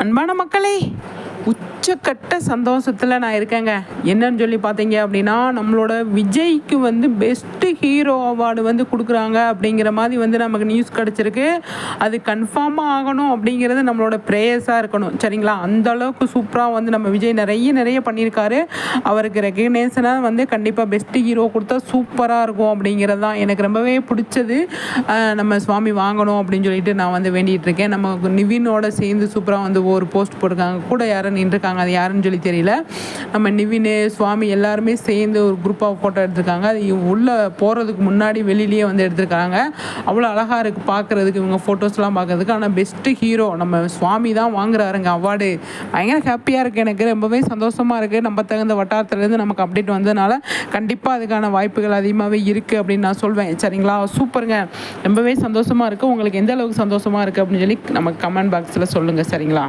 அன்பான மக்களே, உச்சக்கட்ட சந்தோஷத்தில் நான் இருக்கேங்க. என்னன்னு சொல்லி பார்த்தீங்க அப்படின்னா, நம்மளோட விஜய்க்கு பெஸ்ட்டு ஹீரோ அவார்டு கொடுக்குறாங்க அப்படிங்கிற மாதிரி நமக்கு நியூஸ் கிடச்சிருக்கு. அது கன்ஃபார்மாக ஆகணும் அப்படிங்கிறது நம்மளோட ப்ரேயர்ஸாக இருக்கணும். சரிங்களா? அந்த அளவுக்கு சூப்பராக நம்ம விஜய் நிறைய பண்ணியிருக்காரு. அவருக்கு ரெகக்னேஷனாக கண்டிப்பாக பெஸ்ட்டு ஹீரோ கொடுத்தா சூப்பராக இருக்கும் அப்படிங்கிறது தான் எனக்கு ரொம்பவே பிடிச்சது. நம்ம சுவாமி வாங்கணும் அப்படின்னு சொல்லிட்டு நான் வேண்டிகிட்டு இருக்கேன். நம்ம நிவினோட சேர்ந்து சூப்பராக ஒரு போஸ்ட் போட்டிருக்காங்க. கூட யாரும் நின்றுருக்காங்க, அது யாருன்னு சொல்லி தெரியல. நம்ம நிவின், சுவாமி எல்லாருமே சேர்ந்து ஒரு குரூப்பாக ஃபோட்டோ எடுத்திருக்காங்க. அது உள்ளே போகிறதுக்கு முன்னாடி வெளியிலேயே எடுத்திருக்காங்க. அவ்வளோ அழகாக இருக்குது பார்க்குறதுக்கு, இவங்க ஃபோட்டோஸ்லாம் பார்க்குறதுக்கு. ஆனால் பெஸ்ட்டு ஹீரோ நம்ம சுவாமி தான் வாங்குறாருங்க அவார்டு. பயங்கர ஹாப்பியாக இருக்குது, எனக்கு ரொம்பவே சந்தோஷமாக இருக்குது. நம்ம தகுந்த வட்டாரத்துலேருந்து நமக்கு அப்டேட் வந்ததுனால கண்டிப்பாக அதுக்கான வாய்ப்புகள் அதிகமாகவே இருக்குது அப்படின்னு நான் சொல்வேன். சரிங்களா? சூப்பருங்க, ரொம்பவே சந்தோஷமாக இருக்குது. உங்களுக்கு எந்த அளவுக்கு சந்தோஷமாக இருக்குது அப்படின்னு சொல்லி நம்ம கமெண்ட் பாக்ஸில் சொல்லுங்கள். சரிங்களா?